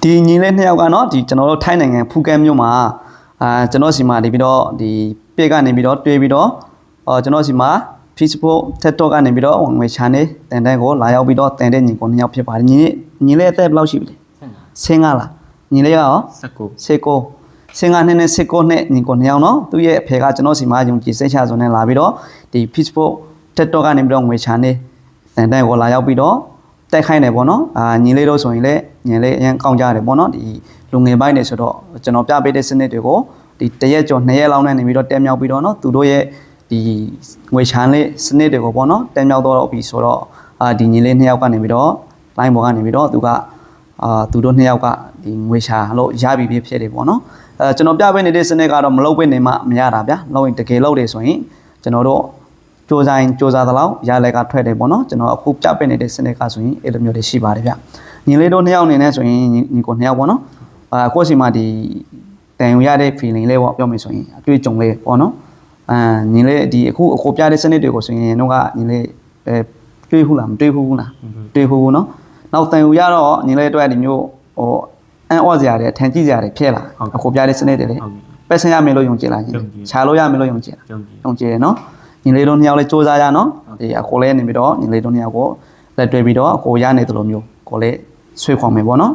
ဒီညီလေးနှစ်ယောက်ကနော်ဒီကျွန်တော်တို့ထိုင်းနိုင်ငံဖူးကဲမြို့မှာကျွန်တော်စီမှာနေပြီးတော့ဒီပြေကနေပြီးတော့တွေ့ပြီးတော့ကျွန်တော်စီမှာ Facebook TikTok ကနေပြီးတော့ငွေချမ်းနေတန်တန်းကိုလာရောက်ပြီးတော့တန်တဲ့ညီကိုနှစ်ယောက်ဖြစ်ပါတယ်ညီလေးအသက်ဘယ်လောက်ရှိပြီလဲ15လားညီလေးကရော19နှစ်နဲ့19နှစ်ညီကိုနှစ်ယောက်နော်သူ့ရဲ့အဖေကကျွန်တော်စီမှာယုံကြည်စိတ်ချစွာနဲ့လာပြီးတော့ဒီ Facebook TikTok ကနေပြီးတော့ငွေချမ်းနေတန်တန်းကိုလာရောက်ပြီးတော့တိုက်ခိုင်းတယ်ပေါ့နော်ညီလေးတို့ဆိုရင်လည်းညီလေးအရင်ကောင်းကြတယ်ပေါ့နော်ဒီလူငယ်ပိုင်းတွေဆိုတော့ကျွန်တော်ပြပေးတဲ့စနစ်တွေကိုဒီတရက်ကျော်2ရက်လောက်နဲ့နေပြီးတော့တက်မြောက်ပြီးတော့နော်သူတို့ရဲ့ဒီငွေချမ်းလေးစနစ်တွေကိုပေါ့နော်တက်မြောက်တော့ပြီဆိုတော့ဒီညီလေး2ယောက်ကနေပြီးတော့ line ပေါ်ကနေပြီးတော့သူကသူတို့2ယောက်ကဒီငွေချလို့ရပြီဖြစ်တယ်ပေါ့နော်ကျွန်တော်ပြပေးနေတဲ့စနစ်ကတော့မလုပ်ဘဲနေမှမရတာဗျာလုပ်ရင်တကယ်လုပ်တယ်ဆိုရင်ကျွန်တော်တို့စူးစမ်းသလောက်ရလက်ကထွက်တယ်ပေါ့နော်ကျွန်တော်အခုပြပေးနေတဲ့စနစ်ကဆိုရင်အဲ့လိုမျိုးတွေရှိပါတယ်ဗျညီလေးတို့2ယောက်အနေနဲ့ဆိုရင်ညီကို2ယောက်ပေါ့နော်ကိုယ့်စီမှာဒီတန်ယူရတဲ့ feeling လေးပေါ့ပြောမယ်ဆိုရင်အတွေ့အကြုံလေးပေါ့နော်ညီလေးဒီအခုပြတဲ့စနစ်တွေကိုဆိုရင်တော့ကညီလေးတွေးဘူးလားမတွေးဘူးလားတွေးဘူးနော်နောက်တန်ယူရတော့ညီလေးအတွက်ဒီမျိုးဟိုအန်အော့စရာတွေထန်ကြည့်စရာတွေဖြစ်လာအခုပြတဲ့စနစ်တွေလေပက်ဆင်ရမယ်လို့ယုံကြည်လားညီချာလို့ရမယ်လို့ယုံကြည်လားယုံကြည်တယ်နော်ညီလေးတို့2ယောက်လေးစူးစမ်းကြနော်ဒီအခုလေးနေပြီးတော့ညီလေးတို့2ယောက်ကိုလက်တွေ့ပြီးတော့အခုရနေတယ်လို့မျိုးကိုလေးဆွေးခေါ်မယ်ပေါ့နော်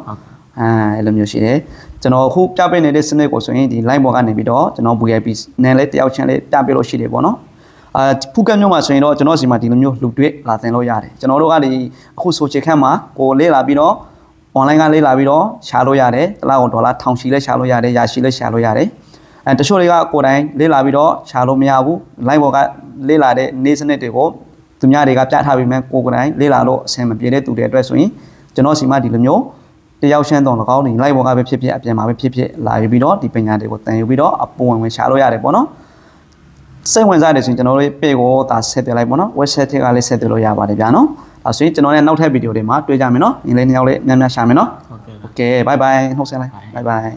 အဲ့လိုမျိုးရှိတယ်ကျွန်တော်အခုပြပေးနေတဲ့စနစ်ကိုဆိုရင်ဒီ line ပေါ်ကနေပြီးတော့ကျွန်တော် VIP နဲ့လည်းတယောက်ချင်းလေးပြပေးလို့ရှိတယ်ပေါ့နော်ဖူးကတ်မြို့မှာဆိုရင်တော့ကျွန်တော်စီမှာဒီလိုမျိုးလူတွေ့လာသင်လို့ရတယ်ကျွန်တော်တို့ကဒီအခုဆိုချေခန့်မှာကိုလေးလာပြီးတော့ online ကလေးလာပြီးတော့ရှာလို့ရတယ်တစ်လောက်ဒေါ်လာ1000ရှိလဲရှာလို့ရတယ်ရာရှိလဲရှာလို့ရတယ်တချို့တွေကကိုယ်တိုင်လေးလာပြီးတော့ရှာလို့မရဘူး line ပေါ်ကလေးလာတဲ့နေ့စနစ်တွေကိုသူများတွေကပြထားပြီးမှကိုယ်တိုင်လေးလာလို့အဆင်မပြေတဲ့သူတွေအတွက်ဆိုရင်ကျွန်တော်စီမှာဒီလိုမျိုးတယောက်ရှင်းတော့၎င်းနေ line ပေါ်ကပဲဖြစ်ဖြစ်အပြင်မှာပဲဖြစ်ဖြစ်လာပြီးတော့ဒီပညာတွေကိုတန်ယူပြီးတော့အပေါ်ဝင်ရှာလို့ရတယ်ပေါ့နော်စိတ်ဝင်စားတယ်ဆိုရင်ကျွန်တော်တို့ပေကိုဒါဆက်ပြလိုက်ပေါ့နော် website ကလည်းဆက်ပြလို့ရပါတယ်ဗျာနော်ဒါဆိုရင်ကျွန်တော်လည်းနောက်ထပ်ဗီဒီယိုတွေမှာတွေ့ကြမယ်နော်ညီလေး2ယောက်လေးများများရှာမယ်နော်โอเค bye bye နှုတ်ဆက်လိုက် bye bye